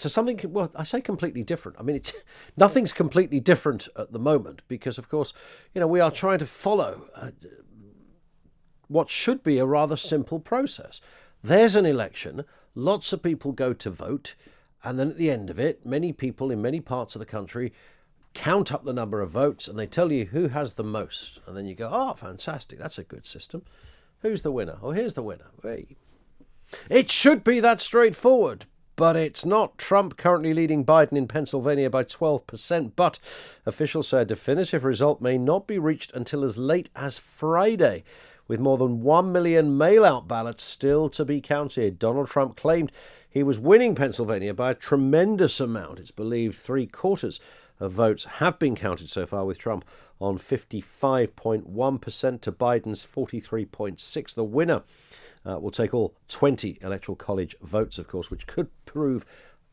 to something, well, I say completely different. I mean, nothing's completely different at the moment because, of course, we are trying to follow what should be a rather simple process. There's an election, lots of people go to vote, and then at the end of it, many people in many parts of the country count up the number of votes and they tell you who has the most. And then you go, oh, fantastic, that's a good system. Who's the winner? Oh, here's the winner. Hey. It should be that straightforward, but it's not. Trump currently leading Biden in Pennsylvania by 12%, but officials say a definitive result may not be reached until as late as Friday, with more than 1 million mail-out ballots still to be counted. Donald Trump claimed he was winning Pennsylvania by a tremendous amount. It's believed 3/4 of votes have been counted so far, with Trump on 55.1% to Biden's 43.6%. The winner will take all 20 Electoral College votes, of course, which could prove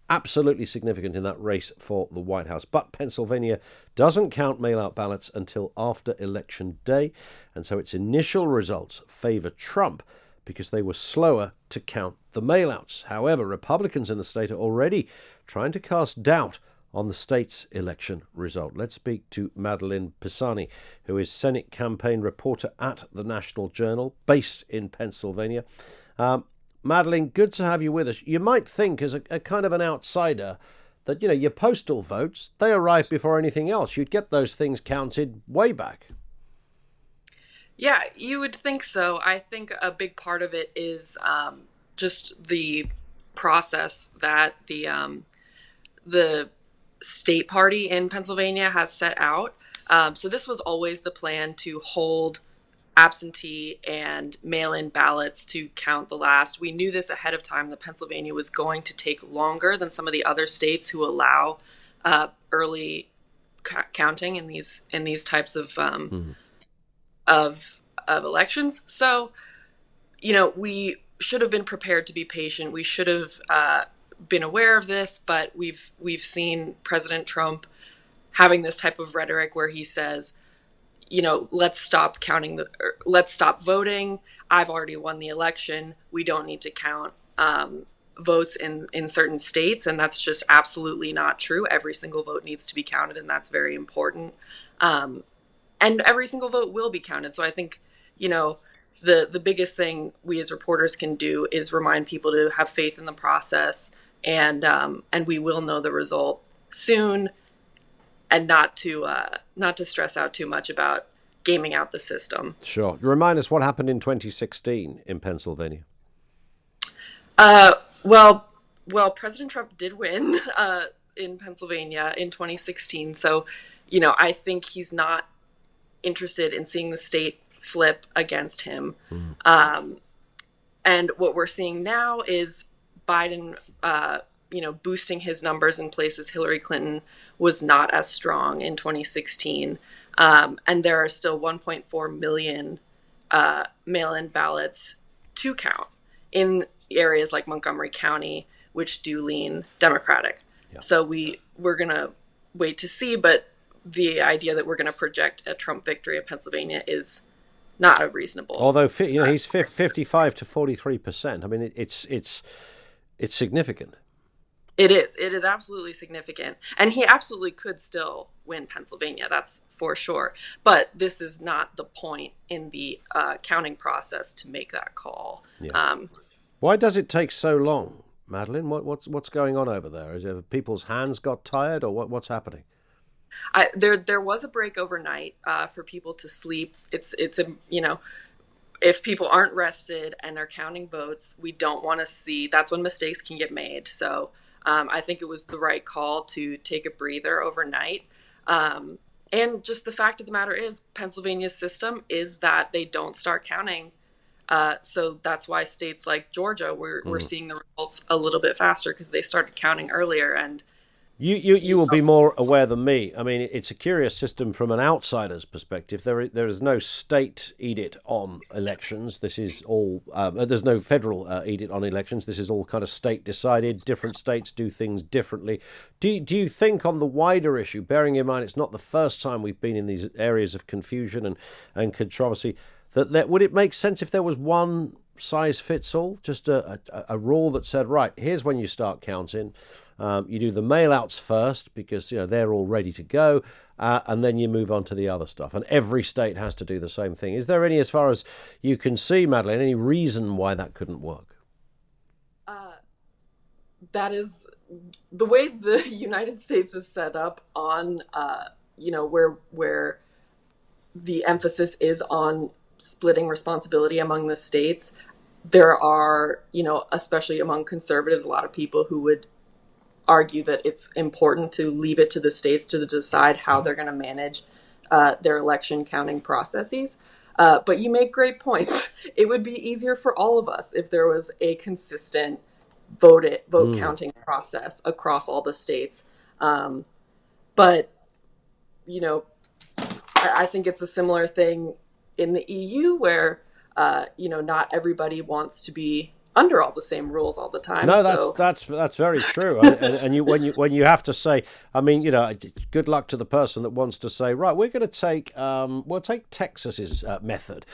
absolutely significant in that race for the White House. But Pennsylvania doesn't count mail-out ballots until after Election Day, and so its initial results favour Trump because they were slower to count the mail-outs. However, Republicans in the state are already trying to cast doubt on the state's election result. Let's speak to Madelaine Pisani, who is Senate campaign reporter at the National Journal, based in Pennsylvania. Madelaine, good to have you with us. You might think, as a kind of an outsider, that, your postal votes, they arrive before anything else. You'd get those things counted way back. Yeah, you would think so. I think a big part of it is just the process that the state party in Pennsylvania has set out. So this was always the plan, to hold absentee and mail-in ballots to count the last. We knew this ahead of time, that Pennsylvania was going to take longer than some of the other states who allow early counting in these types of elections. So, we should have been prepared to be patient. We should have been aware of this, but we've seen President Trump having this type of rhetoric where he says, let's stop let's stop voting. I've already won the election. We don't need to count votes in certain states. And that's just absolutely not true. Every single vote needs to be counted, and that's very important. And every single vote will be counted. So I think, the biggest thing we as reporters can do is remind people to have faith in the process, and we will know the result soon, and not to stress out too much about gaming out the system. Sure. Remind us what happened in 2016 in Pennsylvania. Well, President Trump did win in Pennsylvania in 2016. So, I think he's not interested in seeing the state flip against him. And what we're seeing now is Biden, boosting his numbers in places Hillary Clinton was not as strong in 2016. And there are still 1.4 million mail-in ballots to count in areas like Montgomery County, which do lean Democratic. Yeah. So we're going to wait to see, but the idea that we're going to project a Trump victory in Pennsylvania is not reasonable. Although, he's 55 to 43%. I mean, it's significant. It is absolutely significant. And he absolutely could still win Pennsylvania. That's for sure. But this is not the point in the counting process to make that call. Yeah. Why does it take so long, Madelaine? What's going on over there? Is it people's hands got tired, or what's happening? There was a break overnight for people to sleep. It's if people aren't rested and they're counting votes, we don't want to see. That's when mistakes can get made. So I think it was the right call to take a breather overnight. And just the fact of the matter is, Pennsylvania's system is that they don't start counting. So that's why states like Georgia, we're seeing the results a little bit faster, because they started counting earlier. And You will be more aware than me. I mean, it's a curious system from an outsider's perspective. There is no state edict on elections. This is all. There's no federal edict on elections. This is all kind of state decided. Different states do things differently. Do you think, on the wider issue, bearing in mind it's not the first time we've been in these areas of confusion and controversy, that would it make sense if there was one size fits all, just a rule that said, right, here's when you start counting. You do the mail-outs first because they're all ready to go, and then you move on to the other stuff. And every state has to do the same thing. Is there any, as far as you can see, Madelaine, any reason why that couldn't work? That is the way the United States is set up on, where the emphasis is on splitting responsibility among the states. There are, especially among conservatives, a lot of people who would argue that it's important to leave it to the states to decide how they're going to manage their election counting processes. But you make great points. It would be easier for all of us if there was a consistent vote counting process across all the states. But, I think it's a similar thing in the EU where, not everybody wants to be under all the same rules all the time. No, that's very true. And when you have to say, good luck to the person that wants to say, right, we're going to we'll take Texas's method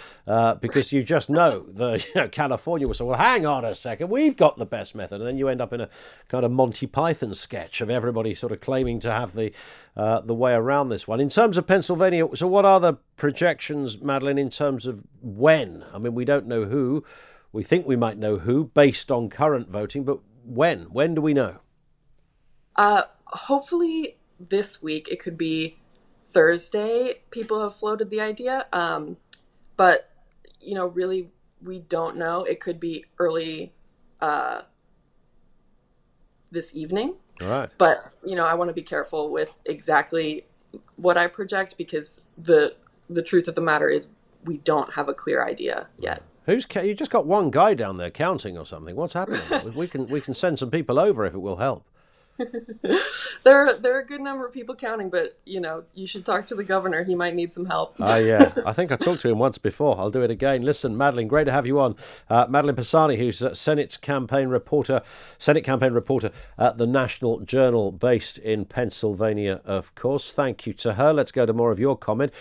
because you just know California will say, well, hang on a second, we've got the best method, and then you end up in a kind of Monty Python sketch of everybody sort of claiming to have the way around this one. In terms of Pennsylvania, so what are the projections, Madelaine, in terms of when? I mean, we don't know who. We think we might know who based on current voting, but when? When do we know? Hopefully this week. It could be Thursday. People have floated the idea. But, really, we don't know. It could be early this evening. All right. But, I want to be careful with exactly what I project because the truth of the matter is we don't have a clear idea yet. You just got one guy down there counting or something. What's happening? We can send some people over if it will help. There are a good number of people counting, but you should talk to the governor. He might need some help. Yeah, I think I talked to him once before. I'll do it again. Listen, Madelaine, great to have you on. Madelaine Pisani, who's Senate campaign reporter at the National Journal, based in Pennsylvania, of course. Thank you to her. Let's go to more of your comment.